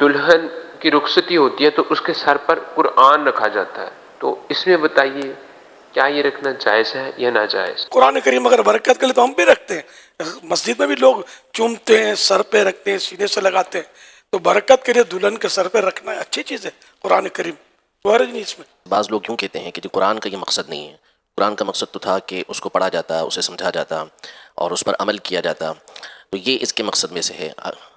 دلہن کی رخصتی ہوتی ہے تو اس کے سر پر قرآن رکھا جاتا ہے، تو اس میں بتائیے کیا یہ رکھنا جائز ہے یا ناجائز؟ قرآن کریم اگر برکت کے لیے تو ہم بھی رکھتے ہیں، مسجد میں بھی لوگ چومتے ہیں، سر پہ رکھتے ہیں، سینے سے لگاتے ہیں، تو برکت کے لیے دلہن کے سر پہ رکھنا اچھی چیز ہے قرآن کریم، کوئی حرج نہیں اس میں۔ بعض لوگ کیوں کہتے ہیں کہ جو قرآن کا یہ مقصد نہیں ہے، قرآن کا مقصد تو تھا کہ اس کو پڑھا جاتا، اسے سمجھا جاتا اور اس پر عمل کیا جاتا، تو یہ اس کے مقصد میں سے ہے۔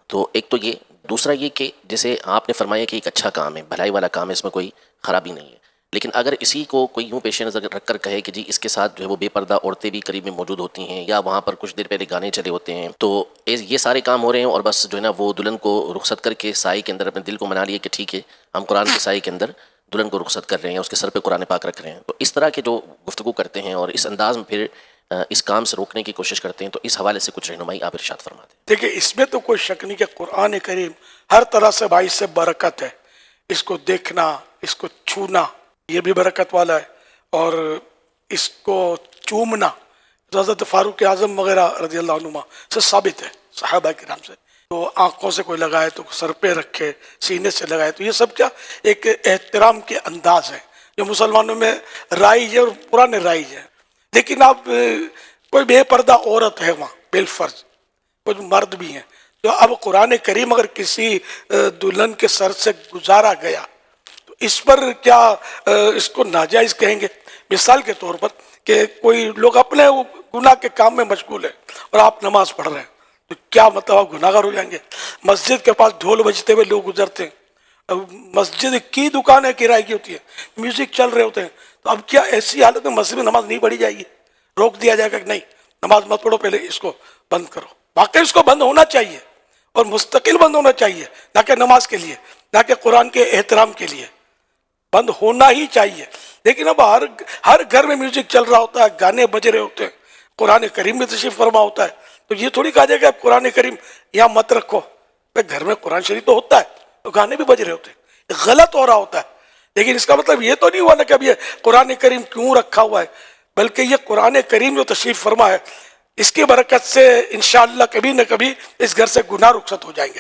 تو ایک تو یہ، دوسرا یہ کہ جیسے آپ نے فرمایا کہ ایک اچھا کام ہے، بھلائی والا کام ہے، اس میں کوئی خرابی نہیں ہے، لیکن اگر اسی کو کوئی یوں پیش نظر رکھ کر کہے کہ جی اس کے ساتھ جو ہے وہ بے پردہ عورتیں بھی قریب میں موجود ہوتی ہیں، یا وہاں پر کچھ دیر پہلے گانے چلے ہوتے ہیں، تو یہ سارے کام ہو رہے ہیں اور بس جو ہے نا وہ دلہن کو رخصت کر کے سائے کے اندر اپنے دل کو منا لیے کہ ٹھیک ہے ہم قرآن کے سائے کے اندر دلہن کو رخصت کر رہے ہیں، اس کے سر پہ قرآن پاک رکھ رہے ہیں، تو اس طرح کے جو گفتگو کرتے ہیں اور اس انداز میں پھر اس کام سے روکنے کی کوشش کرتے ہیں، تو اس حوالے سے کچھ رہنمائی آپ ارشاد فرما دیں۔ دیکھیں اس میں تو کوئی شک نہیں کہ قرآن کریم ہر طرح سے باعث سے برکت ہے، اس کو دیکھنا، اس کو چھونا یہ بھی برکت والا ہے، اور اس کو چومنا حضرت فاروق اعظم وغیرہ رضی اللہ عنہ سے ثابت ہے، صحابہ کرام سے، تو آنکھوں سے کوئی لگائے تو سر پہ رکھے، سینے سے لگائے، تو یہ سب کیا ایک احترام کے انداز ہے جو مسلمانوں میں رائج ہے اور پرانے رائج ہے۔ لیکن اب کوئی بے پردہ عورت ہے وہاں بالفرض، کچھ مرد بھی ہیں، تو اب قرآن کریم اگر کسی دلہن کے سر سے گزارا گیا تو اس پر کیا اس کو ناجائز کہیں گے؟ مثال کے طور پر کہ کوئی لوگ اپنے گناہ کے کام میں مشغول ہیں اور آپ نماز پڑھ رہے ہیں، تو کیا مطلب آپ گناہ گار ہو جائیں گے؟ مسجد کے پاس ڈھول بجتے ہوئے لوگ گزرتے ہیں، مسجد کی دکانیں کرائے کی ہوتی ہے، میوزک چل رہے ہوتے ہیں، تو اب کیا ایسی حالت میں مسجد میں نماز نہیں پڑھی جائے گی؟ روک دیا جائے گا کہ نہیں نماز مت پڑھو، پہلے اس کو بند کرو؟ واقعی اس کو بند ہونا چاہیے اور مستقل بند ہونا چاہیے، نہ کہ نماز کے لیے، نہ کہ قرآن کے احترام کے لیے، بند ہونا ہی چاہیے۔ لیکن اب ہر گھر میں میوزک چل رہا ہوتا ہے، گانے بج رہے ہوتے ہیں، قرآن کریم میں تشریف فرما ہوتا ہے، تو یہ تھوڑی کہا جائے کہ اب قرآن کریم یہاں مت رکھو، گھر میں قرآن شریف تو ہوتا ہے، تو گانے بھی بج رہے ہوتے ہیں، غلط ہو رہا ہوتا ہے، لیکن اس کا مطلب یہ تو نہیں ہوا نا کہ اب یہ قرآن کریم کیوں رکھا ہوا ہے، بلکہ یہ قرآن کریم جو تشریف فرما ہے اس کی برکت سے انشاءاللہ کبھی نہ کبھی اس گھر سے گناہ رخصت ہو جائیں گے۔